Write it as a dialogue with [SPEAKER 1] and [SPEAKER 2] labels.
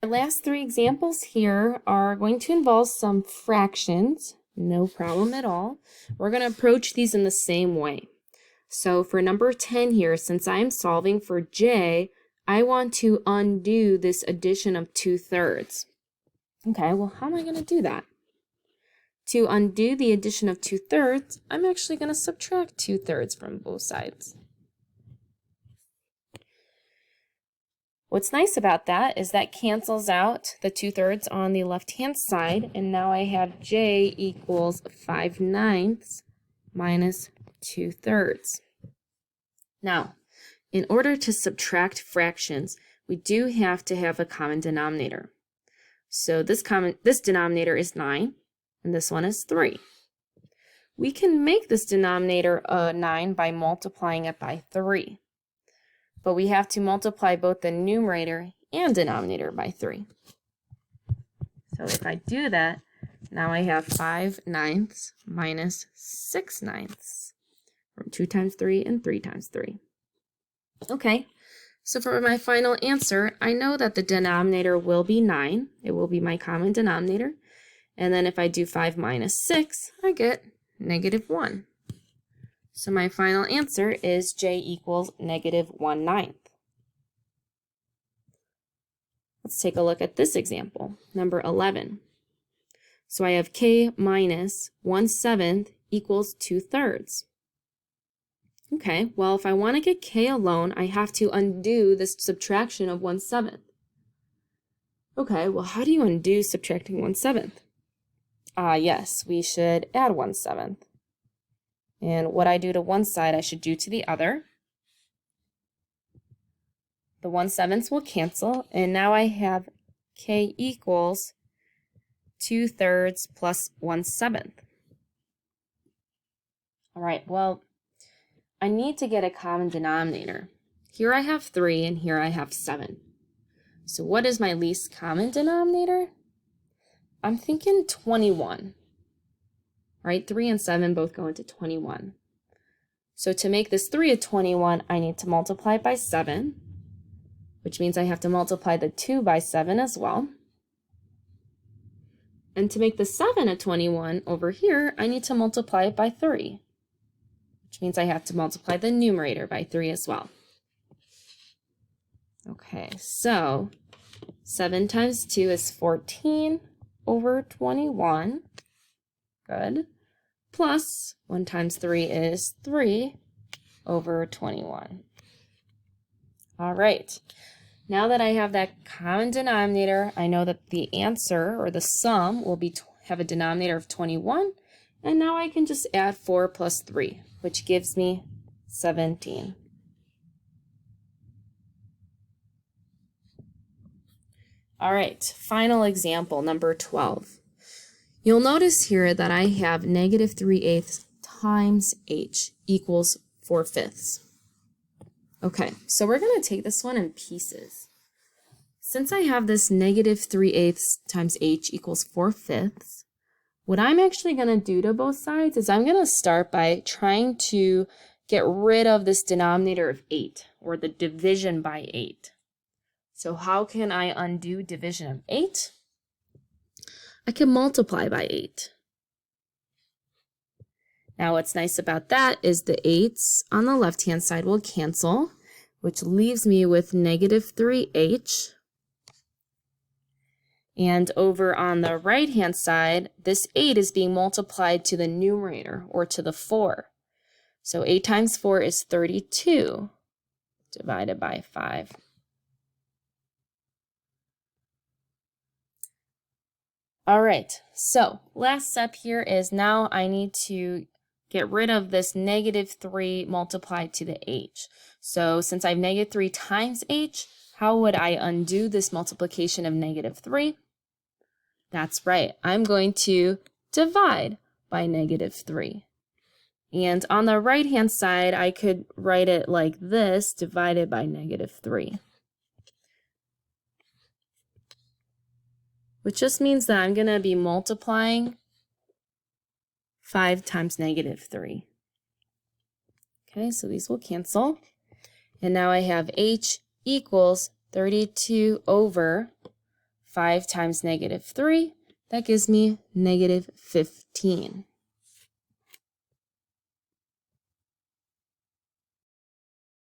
[SPEAKER 1] Our last three examples here are going to involve some fractions. No problem at all. We're going to approach these in the same way. So for number 10 here, since I'm solving for j, I want to undo this addition of 2/3. Okay, well, how am I going to do that? To undo the addition of 2/3, I'm actually going to subtract 2/3 from both sides. What's nice about that is that cancels out the 2/3 on the left-hand side, and now I have j equals 5/9 minus 2/3. Now, in order to subtract fractions, we do have to have a common denominator. So this denominator is 9, and this one is 3. We can make this denominator 9 by multiplying it by 3. But we have to multiply both the numerator and denominator by 3. So if I do that, now I have 5/9 minus 6/9 from 2 times 3 and 3 times 3. Okay, so for my final answer, I know that the denominator will be 9. It will be my common denominator. And then if I do 5 minus 6, I get -1. So my final answer is j equals -1/9. Let's take a look at this example, number 11. So I have k minus 1/7 equals 2/3. Okay, well, if I want to get k alone, I have to undo this subtraction of 1/7. Okay, well, how do you undo subtracting 1/7? Yes, we should add 1/7. And what I do to one side, I should do to the other. The 1/7 will cancel, and now I have k equals 2/3 plus 1/7. All right, well, I need to get a common denominator. Here I have 3, and here I have 7. So what is my least common denominator? I'm thinking 21. Right, 3 and 7 both go into 21. So to make this 3 a 21, I need to multiply it by 7, which means I have to multiply the 2 by 7 as well. And to make the 7 a 21 over here, I need to multiply it by 3, which means I have to multiply the numerator by 3 as well. Okay, so 7 times 2 is 14 over 21. Good. Plus 1 times 3 is 3 over 21. All right. Now that I have that common denominator, I know that the answer, or the sum, will have a denominator of 21. And now I can just add 4 plus 3, which gives me 17. All right, final example, number 12. You'll notice here that I have -3/8 times h equals 4/5. Okay, so we're going to take this one in pieces. Since I have this -3/8 times h equals 4/5, what I'm actually going to do to both sides is I'm going to start by trying to get rid of this denominator of 8, or the division by 8. So how can I undo division of 8? I can multiply by 8. Now what's nice about that is the 8's on the left-hand side will cancel, which leaves me with -3h. And over on the right-hand side, this 8 is being multiplied to the numerator, or to the 4. So 8 times 4 is 32 divided by 5. All right, so last step here is now I need to get rid of this -3 multiplied to the h. So since I have -3 times h, how would I undo this multiplication of -3? That's right, I'm going to divide by -3. And on the right-hand side, I could write it like this, divided by -3. Which just means that I'm going to be multiplying 5 times -3. Okay, so these will cancel. And now I have h equals 32 over 5 times negative 3, that gives me negative 15.